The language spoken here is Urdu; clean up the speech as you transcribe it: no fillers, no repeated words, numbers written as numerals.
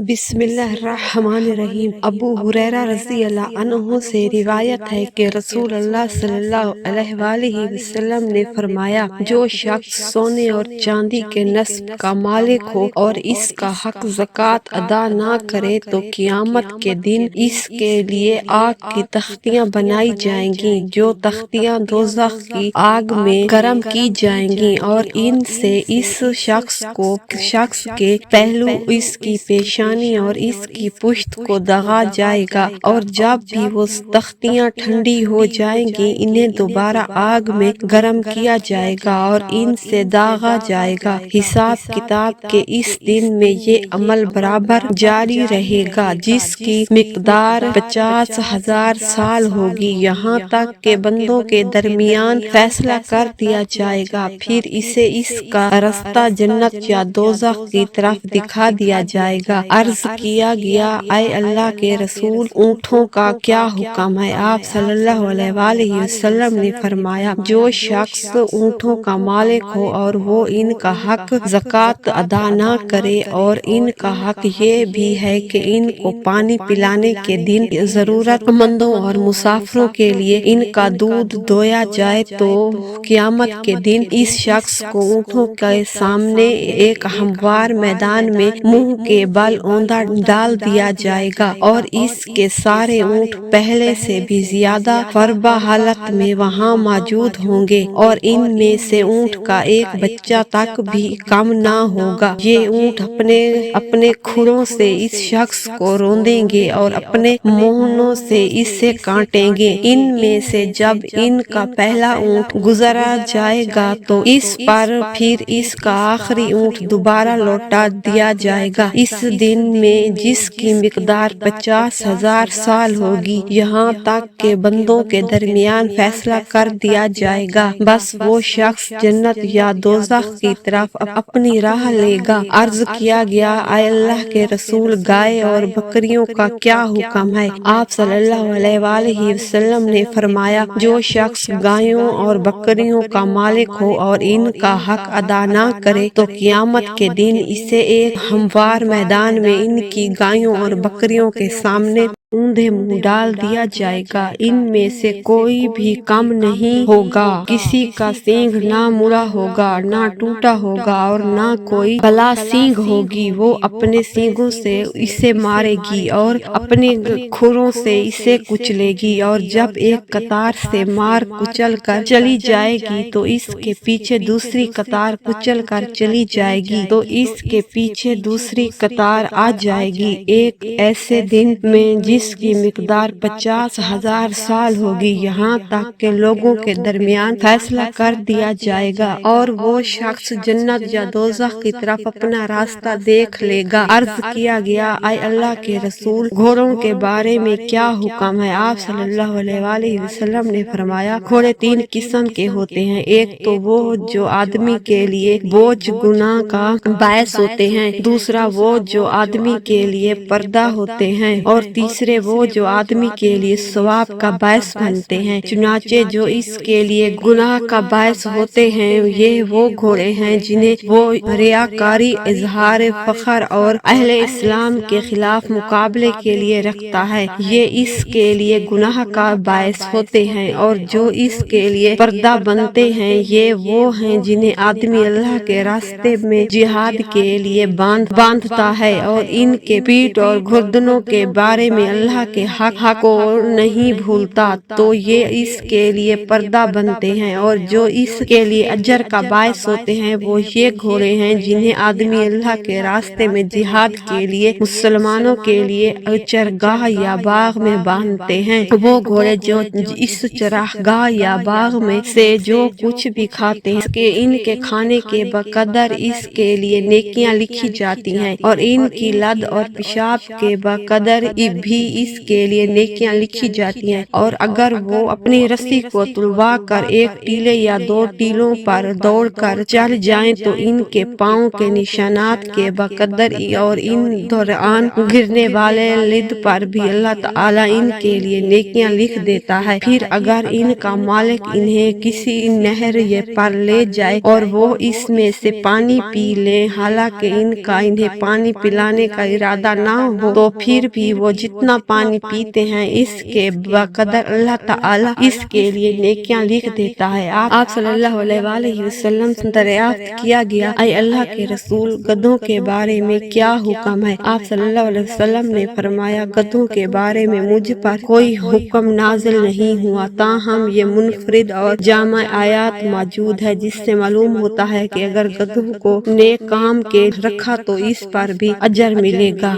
بسم اللہ الرحمن الرحیم۔ ابو ہریرہ رضی اللہ عنہ سے روایت ہے کہ رسول اللہ صلی اللہ علیہ وآلہ وسلم نے فرمایا، جو شخص سونے اور چاندی کے نصب کا مالک ہو اور اس کا حق زکوٰۃ ادا نہ کرے تو قیامت کے دن اس کے لیے آگ کی تختیاں بنائی جائیں گی، جو تختیاں دوزخ کی آگ میں گرم کی جائیں گی، اور ان سے اس شخص کے پہلو، اس کی پیشانی اور اس کی پشت کو دغا جائے گا، اور جب بھی وہ تختیاں ٹھنڈی ہو جائیں گی انہیں دوبارہ آگ میں گرم کیا جائے گا اور ان سے داغا جائے گا۔ حساب کتاب کے اس دن میں یہ عمل برابر جاری رہے گا جس کی مقدار 50,000 سال ہوگی، یہاں تک کہ بندوں کے درمیان فیصلہ کر دیا جائے گا، پھر اسے اس کا رستہ جنت یا دوزخ کی طرف دکھا دیا جائے گا۔ عرض کیا گیا، اے اللہ کے رسول، اونٹوں کا کیا حکم ہے؟ آپ صلی اللہ علیہ وآلہ وسلم نے فرمایا، جو شخص اونٹوں کا مالک ہو اور وہ ان کا حق زکوٰۃ ادا نہ کرے، اور ان کا حق یہ بھی ہے کہ ان کو پانی پلانے کے دن ضرورت مندوں اور مسافروں کے لیے ان کا دودھ دویا جائے، تو قیامت کے دن اس شخص کو اونٹوں کے سامنے ایک ہموار میدان میں منہ کے بل اوندا ڈال دیا جائے گا، اور اس کے سارے اونٹ پہلے سے بھی زیادہ فربہ حالت میں وہاں موجود ہوں گے، اور ان میں سے اونٹ کا ایک بچہ تک بھی کم نہ ہوگا۔ یہ اونٹ اپنے کھروں سے اس شخص کو روندیں گے اور اپنے مونہوں سے اسے کاٹیں گے۔ ان میں سے جب ان کا پہلا اونٹ گزرا جائے گا تو اس پر پھر اس کا آخری اونٹ دوبارہ لوٹا دیا جائے گا، اس دن میں جس کی مقدار 50,000 سال ہوگی، یہاں تک کہ بندوں کے درمیان فیصلہ کر دیا جائے گا، بس وہ شخص جنت یا دوزخ کی طرف اپنی راہ لے گا۔ عرض کیا گیا، اے اللہ کے رسول، گائے اور بکریوں کا کیا حکم ہے؟ آپ صلی اللہ علیہ وآلہ وسلم نے فرمایا، جو شخص گایوں اور بکریوں کا مالک ہو اور ان کا حق ادا نہ کرے تو قیامت کے دن اسے ایک ہموار میدان میں ان کی گایوں اور بکریوں کے سامنے اوندے منہ ڈال دیا جائے گا، ان میں سے کوئی بھی کم نہیں ہوگا، کسی کا سینگ نہ مڑا ہوگا، نہ ٹوٹا ہوگا، اور نہ کوئی بلا سینگ ہوگی، وہ اپنے سینگوں سے اسے مارے گی اور اپنے کھروں سے اسے کچلے گی، اور جب ایک قطار سے مار کچل کر چلی جائے گی تو اس کے پیچھے دوسری قطار کچل کر چلی جائے گی تو اس کے پیچھے دوسری قطار آ جائے گی، ایک ایسے دن میں جس کی مقدار 50,000 سال ہوگی، یہاں تک کہ لوگوں کے درمیان فیصلہ کر دیا جائے گا اور وہ شخص جنت یا دوزخ کی طرف اپنا راستہ دیکھ لے گا۔ عرض کیا گیا، اے اللہ کے رسول، گھوڑوں کے بارے میں کیا حکم ہے؟ آپ صلی اللہ علیہ وآلہ وسلم نے فرمایا، گھوڑے 3 قسم کے ہوتے ہیں، ایک تو وہ جو آدمی کے لیے بوجھ گناہ کا باعث ہوتے ہیں، دوسرا وہ جو آدمی کے لیے پردہ ہوتے ہیں، اور تیسرے وہ جو آدمی کے لیے ثواب کا باعث بنتے ہیں۔ چنانچہ جو اس کے لیے گناہ کا باعث ہوتے ہیں یہ وہ گھوڑے ہیں جنہیں وہ ریاکاری، اظہار فخر اور اہل اسلام کے خلاف مقابلے کے لیے رکھتا ہے، یہ اس کے لیے گناہ کا باعث ہوتے ہیں، اور جو اس کے لیے پردہ بنتے ہیں یہ وہ ہیں جنہیں آدمی اللہ کے راستے میں جہاد کے لیے باندھتا ہے اور ان کے پیٹھ اور گردنوں کے بارے میں اللہ کے حق کو نہیں بھولتا، تو یہ اس کے لیے پردہ بنتے ہیں، اور جو اس کے لیے اجر کا باعث ہوتے ہیں وہ یہ گھوڑے ہیں جنہیں آدمی اللہ کے راستے میں جہاد کے لیے مسلمانوں کے لیے چراگاہ یا باغ میں باندھتے ہیں۔ وہ گھوڑے جو اس چراگاہ یا باغ میں سے جو کچھ بھی کھاتے ہیں ان کے کھانے کے بقدر اس کے لیے نیکیاں لکھی جاتی ہیں، اور ان کی لد اور پیشاب کے بقدر بھی اس کے لیے نیکیاں لکھی جاتی ہیں، اور اگر وہ اپنی رسی کو تلوا کر ایک ٹیلے یا 2 ٹیلوں پر دوڑ کر چل جائیں تو ان کے پاؤں کے نشانات کے بقدر اور ان دوران گرنے والے لد پر بھی اللہ تعالیٰ ان کے لیے نیکیاں لکھ دیتا ہے۔ پھر اگر ان کا مالک انہیں کسی نہر پر لے جائے اور وہ اس میں سے پانی پی لیں، حالانکہ ان کا انہیں پانی پلانے کا ارادہ نہ ہو، تو پھر بھی وہ جتنا پانی پیتے ہیں اس کے بقدر اللہ تعالیٰ اس کے لیے نیکیاں لکھ دیتا ہے۔ آپ صلی اللہ علیہ وآلہ وسلم سے دریافت کیا گیا، اے اللہ کے رسول، گدھوں کے بارے میں کیا حکم ہے؟ آپ صلی اللہ علیہ وسلم نے فرمایا، گدھوں کے بارے میں مجھ پر کوئی حکم نازل نہیں ہوا، تاہم یہ منفرد اور جامع آیات موجود ہے جس سے معلوم ہوتا ہے کہ اگر گدھوں کو نیک کام کے رکھا تو اس پر بھی اجر ملے گا۔